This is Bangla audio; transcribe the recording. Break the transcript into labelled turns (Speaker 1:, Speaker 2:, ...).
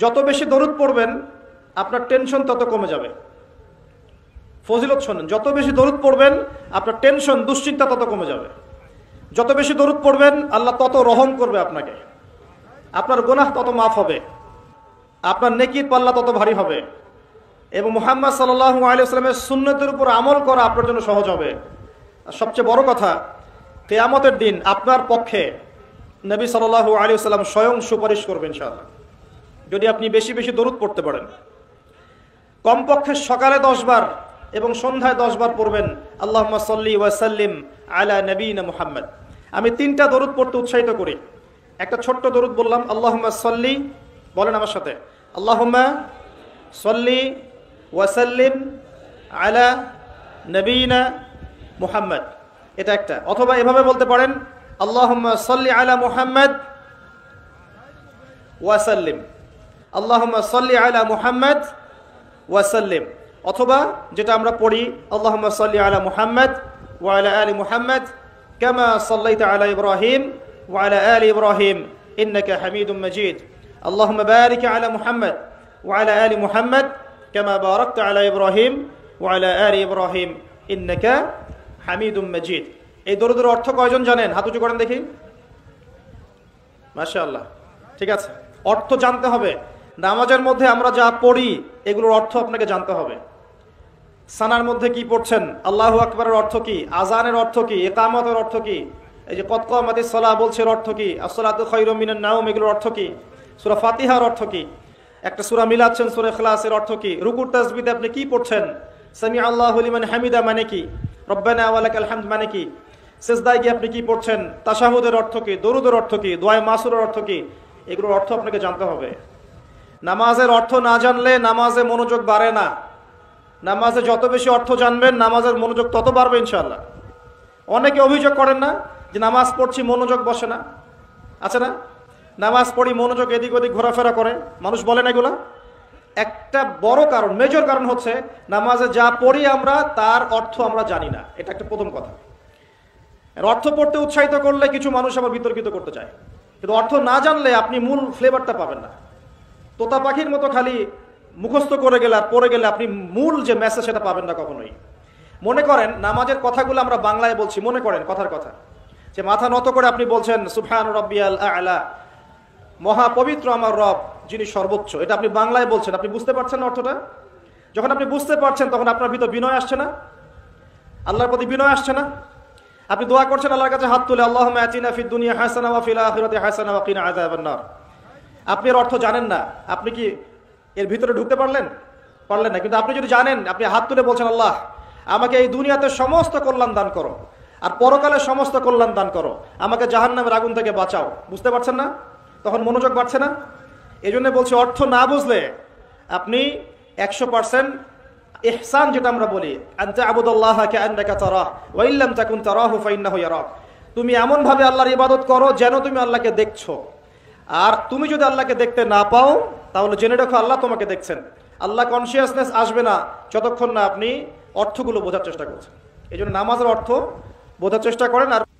Speaker 1: যত বেশি দরুদ পড়বেন আপনার টেনশন তত কমে যাবে। ফজিলত শোনেন, যত বেশি দরুদ পড়বেন আপনার টেনশন দুশ্চিন্তা তত কমে যাবে। যত বেশি দরুদ পড়বেন আল্লাহ তত রহম করবে আপনাকে, আপনার গুনাহ তত মাফ হবে, আপনার নেকির পাল্লা তত ভারী হবে এবং মুহাম্মদ সাল্লাল্লাহু আলাইহি ওয়াসাল্লামের সুন্নতের উপর আমল করা আপনার জন্য সহজ হবে। আর সবচেয়ে বড় কথা, কিয়ামতের দিন আপনার পক্ষে নবী সাল্লাল্লাহু আলাইহি ওয়াসাল্লাম স্বয়ং সুপারিশ করবেন ইনশাআল্লাহ, যদি আপনি বেশি বেশি দরুদ পড়তে পারেন। কমপক্ষে সকালে 10 বার এবং সন্ধ্যায় 10 বার পড়বেন আল্লাহুম্মা সাল্লি ওয়া সাল্লিম আলা নবিয়িনা মুহাম্মদ। আমি 3টা দরুদ পড়তে উৎসাহিত করি। একটা ছোট্ট দরুদ বললাম, আল্লাহুম্মা সাল্লি, বলেন আমার সাথে, আল্লাহুম্মা সাল্লি ওয়া সাল্লিম আলা নবিয়িনা মুহাম্মদ, এটা একটা। অথবা এভাবে বলতে পারেন, আল্লাহুম্মা সাল্লি আলা মুহাম্মদ ওয়া সাল্লিম, আল্লাহুম্মা সাল্লি আলা মুহাম্মদ ওয়া সাল্লিম। অথবা যেটা আমরা পড়ি, আল্লাহুম্মা সাল্লি আলা মুহাম্মদ ওয়া আলা আলি মুহাম্মদ কামা সাল্লাইতা আলা ইব্রাহিম ওয়া আলা আলি ইব্রাহিম ইন্নাকা হামিদুম মাজিদ, আল্লাহুম্মা বারিক আলা মুহাম্মদ ওয়া আলা আলি মুহাম্মদ কামা বারাকতা আলা ইব্রাহিম ওয়া আলা আলি ইব্রাহিম ইন্নাকা হামিদুম মাজিদ। এই দরুদের অর্থ কয়জন জানেন? হাত উঁচু করেন দেখি। মাশাআল্লাহ, ঠিক আছে। অর্থ জানতে হবে। নামাজের মধ্যে আমরা যা পড়ি এগুলোর অর্থ আপনাকে জানতে হবে। সানার মধ্যে কি পড়ছেন, আল্লাহু আকবারের অর্থ কি, আজানের অর্থ কি, ইকামতের অর্থ কি, এই যে কদ কামাতিস সালাহ বলছে এর অর্থ কি, আসসালাতু খায়রুম মিনান নাওম এগুলোর অর্থ কি, সূরা ফাতিহার অর্থ কি, একটা সূরা মিলাচ্ছেন সূরা ইখলাসের অর্থ কি, রুকুর তাসবিহতে আপনি কি পড়ছেন, সামি আল্লাহু লিমান হামিদা মানে কি, রব্বানা ওয়া লাকাল হামদ মানে কি, সিজদায় গিয়ে আপনি কি পড়ছেন, তাশাহুদের অর্থ কি, দরুদের অর্থ কি, দোয়ায়ে মাসুরের অর্থ কি, এগুলোর অর্থ আপনাকে জানতে হবে। নামাজের অর্থ না জানলে নামাজে মনোযোগ বাড়ে না। নামাজে যত বেশি অর্থ জানবেন নামাজের মনোযোগ তত বাড়বে ইনশাআল্লাহ। অনেকে অভিযোগ করেন না যে নামাজ পড়ছি মনোযোগ বসে না, আছে না? নামাজ পড়ি মনোযোগ এদিক ওদিক ঘোরাফেরা করে, মানুষ বলে না এগুলা। একটা বড় কারণ, মেজর কারণ হচ্ছে নামাজে যা পড়ি আমরা তার অর্থ আমরা জানি না। এটা একটা প্রথম কথা। অর্থ পড়তে উৎসাহিত করলে কিছু মানুষ আবার বিতর্কিত করতে চায়, কিন্তু অর্থ না জানলে আপনি মূল ফ্লেভারটা পাবেন না। তোতা পাখির মতো খালি মুখস্থ করে গেলে আর পড়ে গেলে আপনি মূল যে মেসেজ সেটা পাবেন না কখনোই। মনে করেন নামাজের কথাগুলো আমরা বাংলায় বলছি, মনে করেন কথার কথা, যে মাথা নত করে আপনি বলছেন সুবহান রাব্বিয়াল আ'লা, মহা পবিত্র আমার রব যিনি সর্বোচ্চ, এটা আপনি বাংলায় বলছেন। আপনি বুঝতে পারছেন না অর্থটা? যখন আপনি বুঝতে পারছেন তখন আপনার ভিতর বিনয় আসছে না? আল্লাহর প্রতি বিনয় আসছে না? আপনি দোয়া করছেন আল্লাহর কাছে হাত তুলে, আল্লাহুম্মা আতিনা ফিদ দুনিয়া হাসানা ওয়া ফিল আখিরাতি হাসানা ওয়া কিনা আযাবান নার। আপনি এর অর্থ জানেন না, আপনি কি এর ভিতরে ঢুকতে পারলেন? পারলেন না। কিন্তু আপনি যদি জানেন, আপনি হাত তুলে বলছেন, আল্লাহ আমাকে এই দুনিয়াতে সমস্ত কল্যাণ দান করো আর পরকালে সমস্ত কল্যাণ দান করো, আমাকে জাহান্নামের আগুন থেকে বাঁচাও। বুঝতে পারছেন না? তখন মনোযোগ বাড়ছে না? এই জন্য বলছি, অর্থ না বুঝলে আপনি 100% ইহসান যেটা আমরা বলি, আনতা আবুদুল্লাহ কাআন্নাকা তারাহ ওয়া ইল্লাম তাকুন তারাহু ফাইন্নাহু ইয়ারাক, তুমি এমন ভাবে আল্লাহর ইবাদত করো যেন তুমি আল্লাহকে দেখছো। আর তুমি যদি আল্লাহকে দেখতে না পাও তাহলে জেনে রাখো আল্লাহ তোমাকে দেখছেন। আল্লাহ কনসিয়াসনেস আসবে না যতক্ষণ না আপনি অর্থগুলো বোঝার চেষ্টা করছেন। এই জন্য নামাজের অর্থ বোঝার চেষ্টা করেন। আর